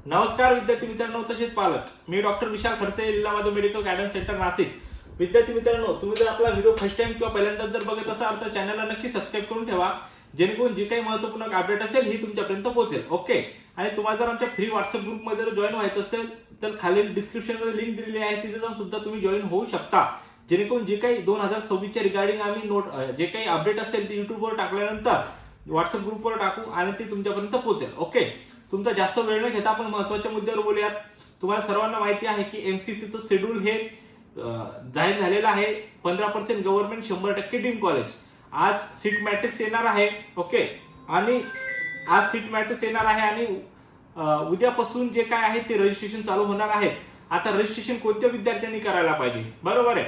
नमस्कार विद्यार्थी मित्रांनो तसेच पालक, मी doctor Vishal Khadse, Leelamadhav medical guidance centre Nashik. विद्यार्थी मित्रांनो, तुम्ही जर आपला व्हिडिओ फर्स्ट टाइम किंवा पहिल्यांदा जर बघत असाल तर चॅनलला नक्की सबस्क्राईब करून ठेवा, जेणेकरून जी काही महत्त्वपूर्ण अपडेट असेल ही तुमच्यापर्यंत पोहोचेल. ओके. आणि तुम्हाला जर आमच्या फ्री व्हॉट्सअप ग्रुपमध्ये जर जॉईन व्हायचं असेल तर खालील डिस्क्रिप्शनमध्ये लिंक दिलेली आहे, तिथे जाऊन सुद्धा तुम्ही जॉईन होऊ शकता. जेणेकरून जे काही 2026 च्या रिगार्डिंग आम्ही जे काही अपडेट असेल ते युट्यूबवर टाकल्यानंतर व्हॉट्सअप ग्रुपवर टाकू आणि ते तुमच्यापर्यंत पोहोचेल. ओके. तुमचा जास्त वेळ न घेता आपण महत्त्वाच्या मुद्द्यावर बोलूयात. तुम्हाला सर्वांना माहिती आहे की एमसीसीचं शेड्यूल हे जाहीर झालेलं आहे. 15% गव्हर्नमेंट, 100% डीम कॉलेज. आज सीट मॅट्रिक्स येणार आहे. ओके. आणि आज सीट मॅट्रिक्स येणार आहे आणि उद्यापासून जे काय आहे ते रजिस्ट्रेशन चालू होणार आहे. आता रजिस्ट्रेशन कोणत्या विद्यार्थ्यांनी करायला पाहिजे? बरोबर आहे,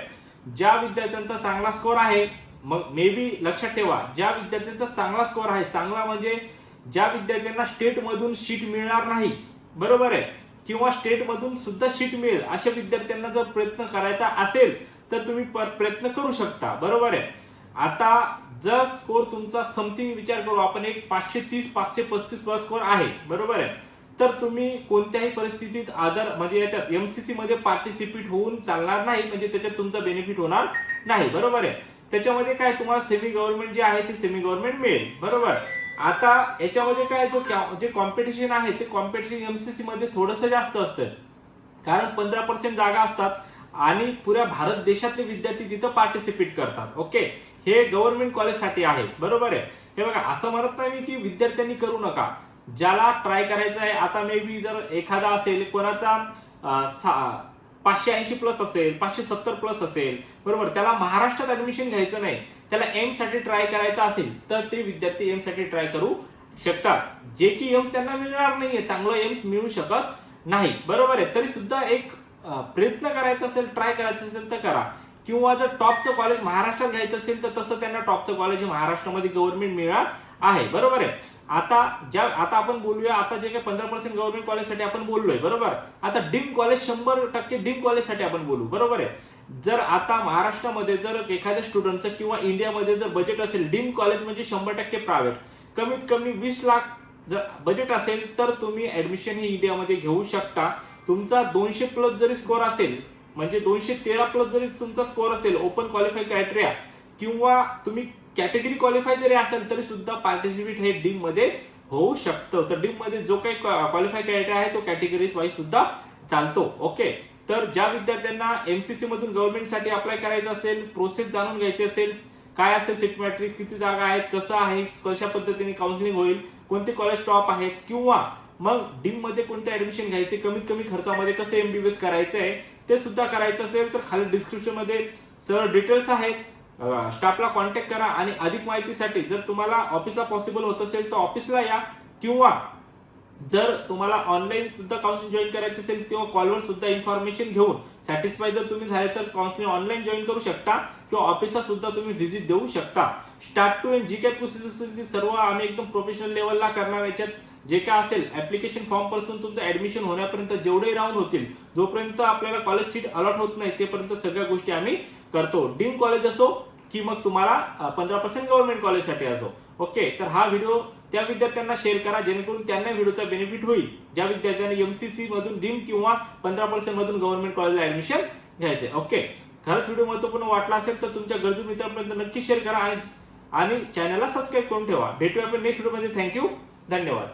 ज्या विद्यार्थ्यांचा चांगला स्कोर आहे, मग मे बी लक्षात ठेवा, ज्या विद्यार्थ्यांचा चांगला स्कोर आहे, चांगला म्हणजे ज्या विद्यार्थ्यांना स्टेट मधून सीट मिळणार नाही, बरोबर आहे, किंवा स्टेट मधून सुद्धा सीट मिळेल अशा विद्यार्थ्यांना जर प्रयत्न करायचा असेल तर तुम्ही प्रयत्न करू शकता. बरोबर आहे. आता जर स्कोर तुमचा समथिंग विचार करू आपण, एक 530 535 प्लस स्कोर आहे, बरोबर आहे, तर तुम्ही कोणत्याही परिस्थितीत म्हणजे याच्यात एमसीसी मध्ये पार्टिसिपेट होऊन चालणार नाही, म्हणजे त्याच्यात तुमचा बेनिफिट होणार नाही. बरोबर आहे. त्याच्यामध्ये काय तुम्हाला सेमी गव्हर्नमेंट जे आहे ते सेमी गव्हर्नमेंट मिळेल. बरोबर. आता याच्यामध्ये काय जे कॉम्पिटिशन आहे ते कॉम्पिटिशन एमसीसी मध्ये थोडंसं जास्त असतं, कारण 15% जागा असतात आणि पुऱ्या भारत देशातले विद्यार्थी तिथं पार्टिसिपेट करतात. ओके. हे गव्हर्नमेंट कॉलेजसाठी आहे. बरोबर आहे. हे बघा, असं म्हणत नाही मी की विद्यार्थ्यांनी करू नका, ज्याला ट्राय करायचं आहे. आता मे बी जर एखादा असेल कोणाचा 580 प्लस असेल, 570 प्लस असेल, बरोबर, त्याला महाराष्ट्रात ऍडमिशन घ्यायचं नाही, त्याला एम्स साठी ट्राय करायचं असेल तर ते विद्यार्थी एम्स साठी ट्राय करू शकतात. जे की एम्स त्यांना मिळणार नाहीये, चांगलं एम्स मिळू शकत नाही. बरोबर आहे. तरी सुद्धा एक प्रयत्न करायचा असेल, ट्राय करायचं असेल तर करा. किंवा जर टॉपचं कॉलेज महाराष्ट्रात घ्यायचं असेल तर तसं त्यांना टॉपचं कॉलेज महाराष्ट्रामध्ये गव्हर्नमेंट मिळणार आहे. बरोबर आहे. आता आपण बोलूया, आता जे काही 15% गव्हर्नमेंट कॉलेजसाठी आपण बोललोय, बरोबर. आता डीम कॉलेज 100% डीम कॉलेजसाठी आपण बोलू. बरोबर आहे. जर आता महाराष्ट्रामध्ये जर एखाद्या स्टुडंटचं किंवा इंडियामध्ये जर बजेट असेल, डीम कॉलेज म्हणजे 100% प्रायव्हेट, कमीत कमी 20 लाख जर बजेट असेल तर तुम्ही ऍडमिशन हे इंडियामध्ये घेऊ शकता. तुमचा 200 प्लस जरी स्कोर असेल, म्हणजे 213 प्लस जरी तुमचा स्कोर असेल ओपन क्वालिफाय क्रायटेरिया, किंवा तुम्ही कॅटेगरी क्वालिफाय जरी असेल तरी सुद्धा पार्टिसिपेट हे डीम मध्ये होऊ शकतं. तर डीम मध्ये जो काही क्वालिफाय क्रायटेरिया आहे तो कॅटेगरीज वाईज सुद्धा चालतो. ओके. तर ज्या विद्यार्थ्यांना एमसीसी मधून गव्हर्नमेंट साठी अप्लाय करायचं असेल, प्रोसेस जाणून घ्यायची असेल, काय असेल सीट मॅट्रिक, किती जागा आहेत, कसं आहे, कशा पद्धतीने काउन्सिलिंग होईल, कोणते कॉलेज टॉप आहेत, किंवा मग डीम मध्ये कोणते ऍडमिशन घ्यायचे, कमीत कमी खर्चामध्ये कसं एमबीबीएस करायचं आहे ते सुद्धा करायचं असेल तर खाली डिस्क्रिप्शन मध्ये सर्व डिटेल्स आहेत. स्टाफला कॉन्टॅक्ट करा. आणि अधिक माहितीसाठी जर तुम्हाला ऑफिसला पॉसिबल होत असेल तर ऑफिसला या, किंवा जर तुम्हाला ऑनलाईन सुद्धा काउन्सिलिंग जॉईन करायचं असेल तेव्हा कॉलवर सुद्धा इन्फॉर्मेशन घेऊन सॅटिस्फाय जर तुम्ही झाले तर काउन्सिलिंग ऑनलाईन जॉईन करू शकता, किंवा ऑफिसला सुद्धा तुम्ही व्हिजिट देऊ शकता. स्टार्ट टू एंड जी काही प्रोसेस असेल ती सर्व आम्ही एकदम प्रोफेशनल लेवलला करणार. याच्यात जे काय असेल ऍप्लिकेशन फॉर्म पासून तुमचं ऍडमिशन होण्यापर्यंत जेवढे राऊंड होतील, जोपर्यंत आपल्याला कॉलेज सीट अलॉट होत नाही तेपर्यंत सगळ्या गोष्टी आम्ही करतो. डीम कॉलेज असो की मग तुम्हाला 15% गव्हर्नमेंट कॉलेजसाठी असो. ओके. तर हा व्हिडिओ त्या विद्यार्थ्यांना शेअर करा जेणेकरून त्यांना व्हिडिओचा बेनिफिट होईल, ज्या विद्यार्थ्यांनी एमसीसी मधून डीम किंवा 15% मधून गव्हर्नमेंट कॉलेजला ऍडमिशन घ्यायचे. ओके. खरंच व्हिडिओ महत्त्वपूर्ण वाटला असेल तर तुमच्या गरजू मित्रांपर्यंत नक्की शेअर करा आणि चॅनलला सबस्क्राईब करून ठेवा. भेटूया आपण नेक्स्ट व्हिडिओमध्ये. थँक्यू. धन्यवाद.